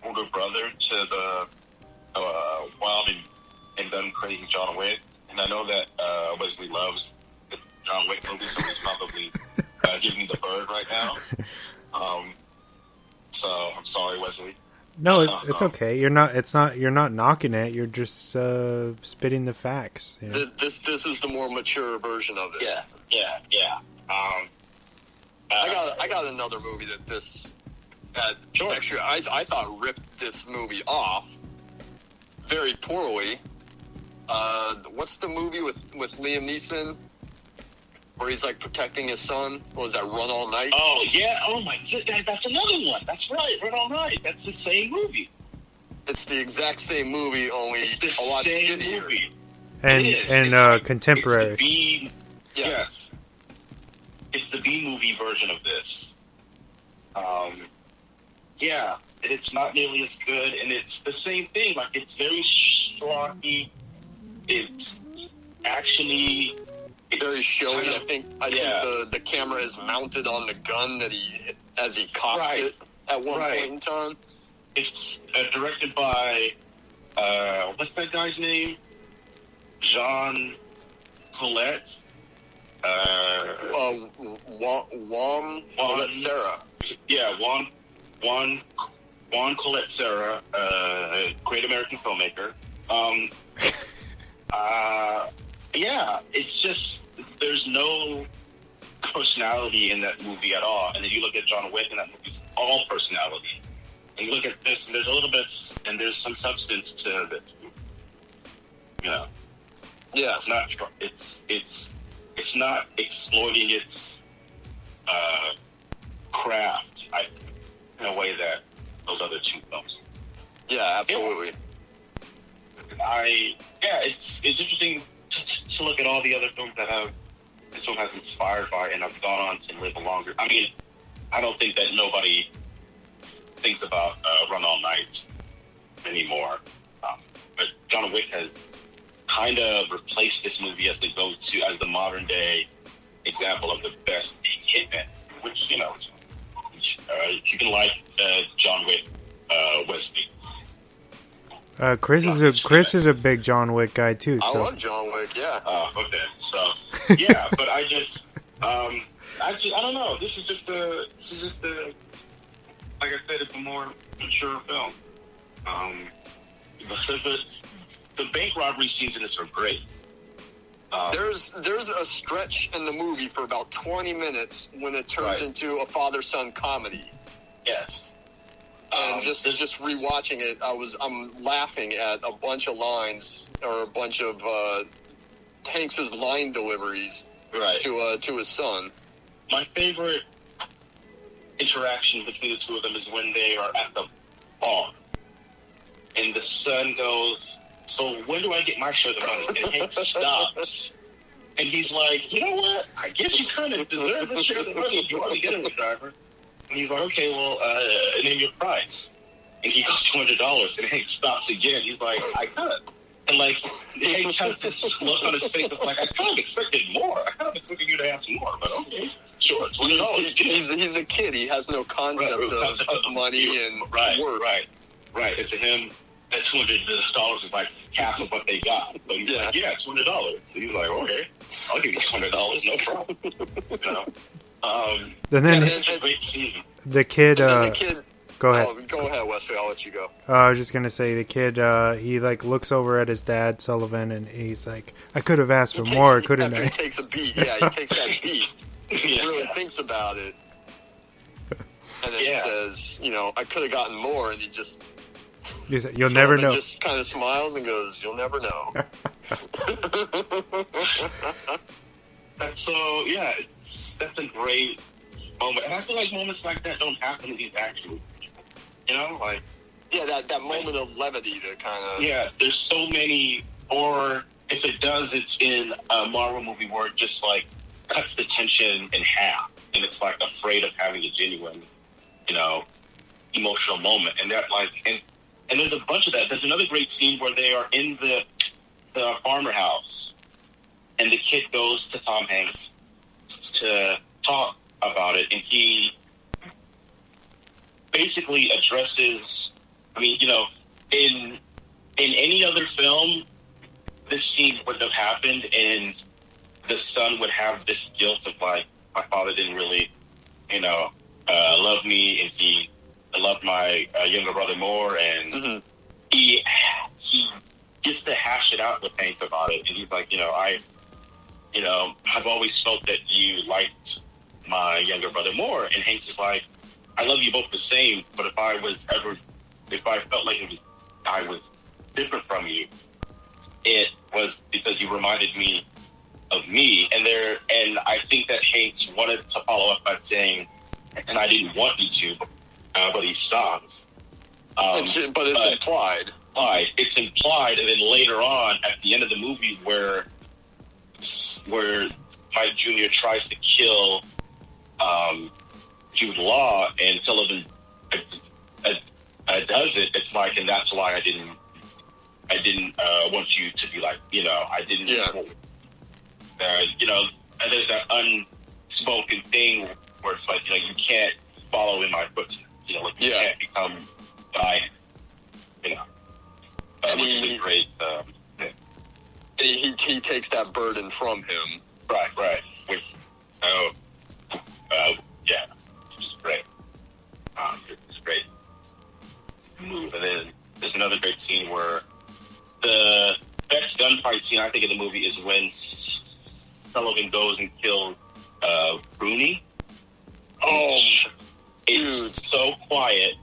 older brother to the wild and done crazy John Wick, and I know that Wesley loves the John Wick movie, so he's probably giving me the bird right now. So I'm sorry, Wesley. No, it's okay. You're not knocking it. You're just spitting the facts. You know? This is the more mature version of it. Yeah. I got another movie that this actually I thought ripped this movie off very poorly. What's the movie with Liam Neeson where he's like protecting his son? What was that, Run All Night? Oh yeah. Oh my goodness, that's another one. That's right, Run All Night. That's the same movie. It's the exact same movie, only it's a lot same shittier. Movie. And contemporary. It's the B, Yeah. Yes. It's the B movie version of this. Yeah, it's not nearly as good, and it's the same thing. Like, it's very schlocky. It's actually very showy. Kind of, I think the camera is mounted on the gun that as he cocks it at one point in time. It's directed by what's that guy's name? Jean Colette. Colette Sarah. Yeah, Juan Colette Sarah, great American filmmaker. Yeah, it's just there's no personality in that movie at all. And then you look at John Wick, and that movie's all personality. And you look at this, and there's a little bit, and there's some substance to it. You know, yeah, it's not exploiting its craft in a way that those other two films. Yeah, absolutely. It's interesting to look at all the other films that this one has inspired by and have gone on to live longer. I mean, I don't think that nobody thinks about Run All Night anymore. But John Wick has kind of replaced this movie as the modern day example of the best hitman, which, you know, you can like John Wick, Wesley. Chris is a big John Wick guy too. So. I love John Wick. Yeah. Okay. So yeah, but I don't know. This is just the like I said, it's a more mature film. The bank robbery scenes in this are great. There's a stretch in the movie for about 20 minutes when it turns into a father-son comedy. Yes. And just rewatching it, I'm laughing at a bunch of lines or a bunch of Hanks's line deliveries to his son. My favorite interaction between the two of them is when they are at the bar, and the son goes, "So when do I get my share of the money?" And Hank stops, and he's like, "You know what? I guess you kind of deserve a share of the money if you want to get him a driver." And he's like, "Okay, well, name your price." And he goes $200, and Hank stops again. He's like, "I could." And like, Hank has this look on his face that's like, "I kind of expected more. I kind of expected you to ask more, but okay, sure, $200." He's a kid. He has no concept of money and work. Right. And to him, that $200 is like half of what they got. So he's like, "Yeah, $200." So he's like, "Okay, I'll give you $200, no problem." You know. Then great scene. The kid. Go ahead. Oh, go ahead, Wesley. I'll let you go. I was just gonna say the kid. He like looks over at his dad, Sullivan, and he's like, "I could have asked for more, couldn't I?" He takes a beat. Yeah, he takes that beat. He really thinks about it, and then he says, "You know, I could have gotten more," and he just. You'll never know. Just kind of smiles and goes, "You'll never know." That's a great moment, and I feel like moments like that don't happen in these action movies. You know, like that moment of levity to kind of there's so many, or if it does, it's in a Marvel movie where it just like cuts the tension in half, and it's like afraid of having a genuine, you know, emotional moment, and that like and there's a bunch of that. There's another great scene where they are in the farmer house, and the kid goes to Tom Hanks to talk about it, and he basically addresses. I mean, in any other film, this scene wouldn't have happened, and the son would have this guilt of like, my father didn't really, love me, and he loved my younger brother more, and he gets to hash it out with Hanks about it, and he's like, I've always felt that you liked my younger brother more, and Hanks is like, I love you both the same, but if I felt like I was different from you, it was because you reminded me of me. And I think that Hanks wanted to follow up by saying, and I didn't want you to, but he stops. It's implied. It's implied, and then later on, at the end of the movie, where Mike Jr. tries to kill Jude Law, and Sullivan does it. It's like, and that's why I didn't want you to be like, I didn't. Yeah. And there's that unspoken thing where it's like, you can't follow in my footsteps. You can't become I. Which is a great. He takes that burden from him. Right. Which, yeah, which is great. It's a great move. And then there's another great scene where the best gunfight scene I think in the movie is when Sullivan goes and kills Rooney. Oh, it's so quiet.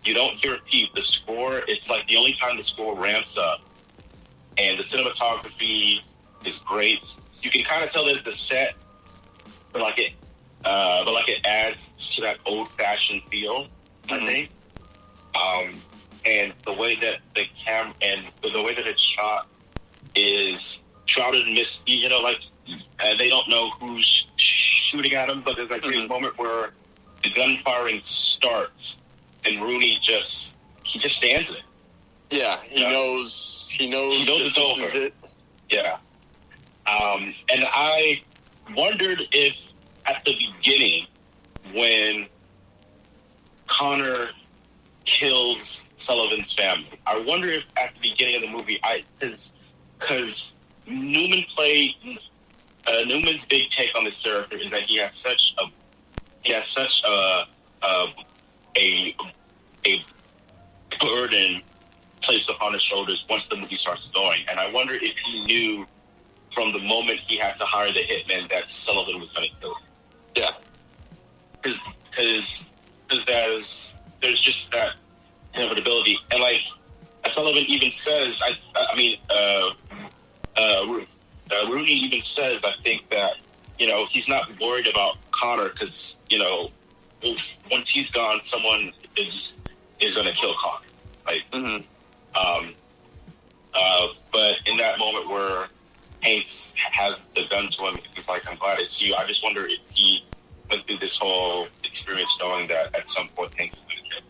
You don't hear a peep. The score, it's like the only time the score ramps up. And the cinematography is great. You can kind of tell that it's a set, but it adds to that old-fashioned feel, I think. And the way that the camera and the way that it's shot is shrouded in mist. They don't know who's shooting at them, but there's that great moment where the gun firing starts, and Rooney just stands there. Yeah, he knows it's over. Is it. Yeah. And I wondered if at the beginning, when Connor kills Sullivan's family, I wonder if at the beginning of the movie, because Newman's big take on this character is that he has such a burden placed upon his shoulders once the movie starts going. And I wonder if he knew from the moment he had to hire the hitman that Sullivan was going to kill him. Yeah. Because there's just that inevitability. And Sullivan even says, Rooney even says, I think that, he's not worried about Connor because, once he's gone, someone is going to kill Connor. But in that moment where Hanks has the gun to him, he's like, I'm glad it's you. I just wonder if he went through this whole experience knowing that at some point Hanks is going to kill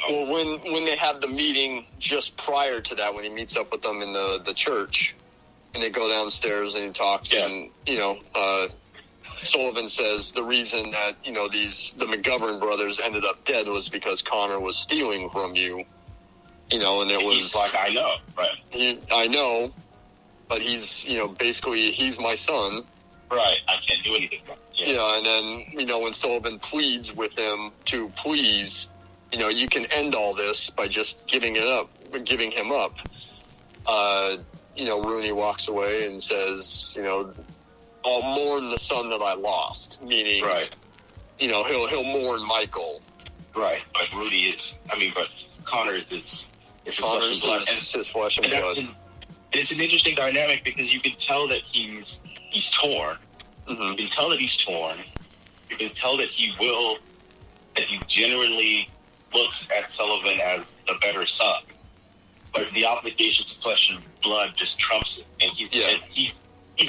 him. Well, when they have the meeting just prior to that, when he meets up with them in the church, and they go downstairs and he talks, and Sullivan says the reason that the McGovern brothers ended up dead was because Connor was stealing from you, and it was he's like, I know, right? I know, but he's basically he's my son, right? I can't do anything. And then when Sullivan pleads with him to please, you can end all this by just giving him up. Rooney walks away and says, I'll mourn the son that I lost, meaning, right. He'll mourn Michael. Right. But Rudy but Connor is his flesh and blood. And it's an interesting dynamic because you can tell that he's torn. Mm-hmm. You can tell that he's torn. You can tell that he genuinely looks at Sullivan as the better son. But the obligations to flesh and blood just trumps it. And he's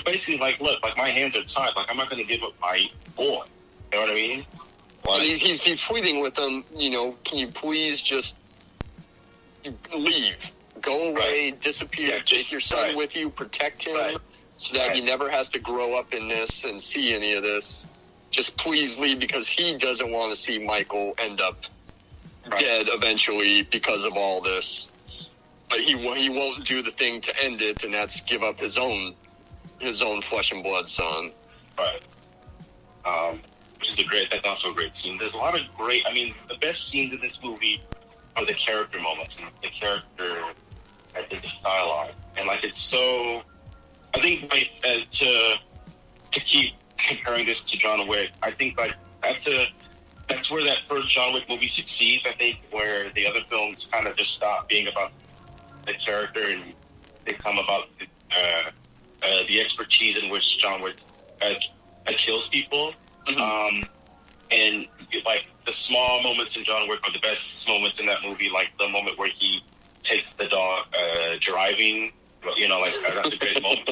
basically like, look, my hands are tied. I'm not going to give up my boy. You know what I mean? Well, he's pleading with them, can you please just leave? Go away, disappear, take your son with you, protect him, so that he never has to grow up in this and see any of this. just please leave, because he doesn't want to see Michael end up dead eventually because of all this. But he won't do the thing to end it, and that's give up his own flesh and blood son. Right. Which is that's also a great scene. There's a lot of the best scenes in this movie are the character moments and the character, I think, the dialogue. And it's so, I think to keep comparing this to John Wick, I think that's where that first John Wick movie succeeds, I think, where the other films kind of just stop being about the character and become about the expertise in which John Wick kills people. Mm-hmm. And the small moments in John Wick are the best moments in that movie, like the moment where he takes the dog driving, that's a great moment,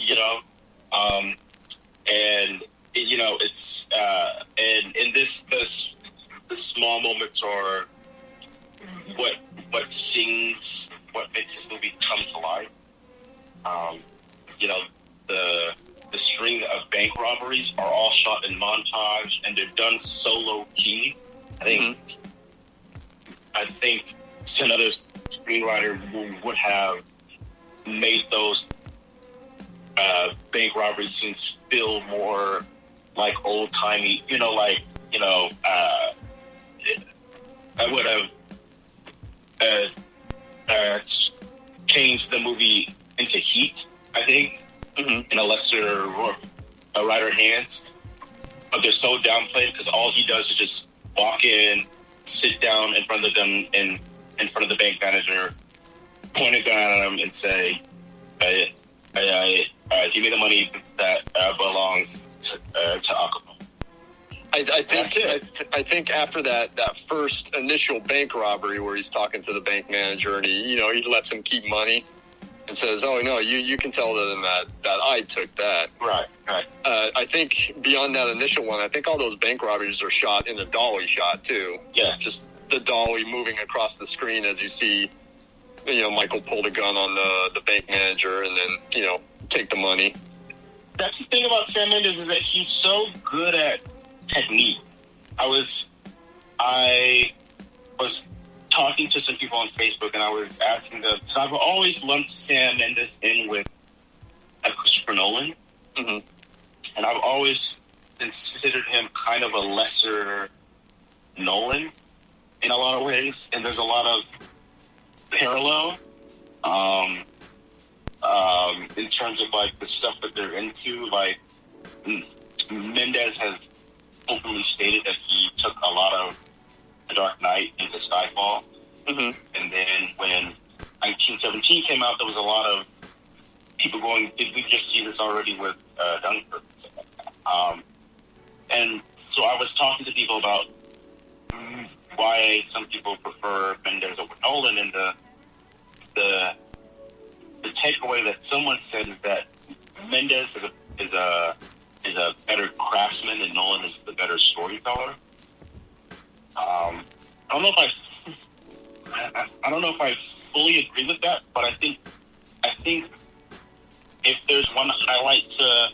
and it's and in the small moments are what makes this movie come to life. The string of bank robberies are all shot in montage, and they're done so low key. I think another screenwriter would have made those bank robbery scenes feel more like old timey. I would have changed the movie into Heat, I think. Mm-hmm. In a lesser writer hands, but they're so downplayed because all he does is just walk in, sit down in front of them, in front of the bank manager, point a gun at him, and say, "Give me the money that belongs to Acapulco." I think after that first initial bank robbery where he's talking to the bank manager and he lets him keep money. And says, "Oh no, you can tell them that I took that." Right. I think beyond that initial one, I think all those bank robberies are shot in a dolly shot too. Yeah, just the dolly moving across the screen as you see, Michael pull the gun on the bank manager and then take the money. That's the thing about Sam Mendes, is that he's so good at technique. I was talking to some people on Facebook, and I was asking them, because I've always lumped Sam Mendes in with Christopher Nolan, mm-hmm. and I've always considered him kind of a lesser Nolan in a lot of ways, and there's a lot of parallel in terms of the stuff that they're into. Mendes has openly stated that he took a lot of The Dark Knight into Skyfall. Mm-hmm. And then when 1917 came out, there was a lot of people going, did we just see this already with Dunkirk? And so I was talking to people about why some people prefer Mendes over Nolan, and the takeaway that someone said is that Mendes is a better craftsman and Nolan is the better storyteller. I don't know if I fully agree with that, but I think if there's one highlight to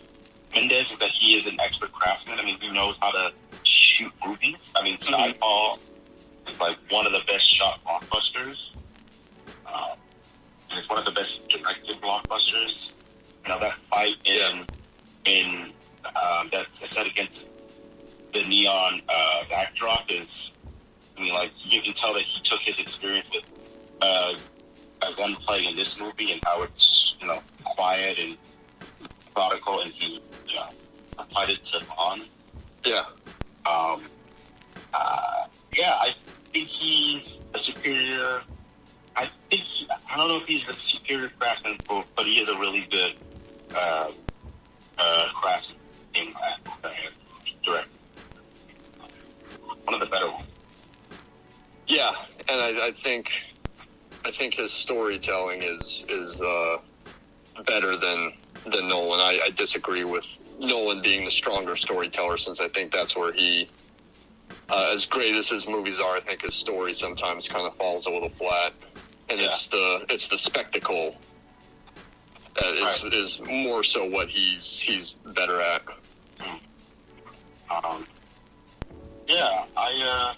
Mendes is that he is an expert craftsman. I mean, he knows how to shoot movies. I mean, Skyfall is one of the best shot blockbusters. And it's one of the best directed blockbusters. That fight in that's set against the neon backdrop is, you can tell that he took his experience with gunplay in this movie and how it's, quiet and methodical, and he, applied it to Bond. Yeah. I think he's a superior. I don't know if he's the superior craftsman, but he is a really good craftsman in director. One of the better ones. Yeah, and I think his storytelling is better than Nolan. I disagree with Nolan being the stronger storyteller, since I think that's where he, as great as his movies are, I think his story sometimes kind of falls a little flat, and it's the spectacle that is more so what he's better at. Yeah,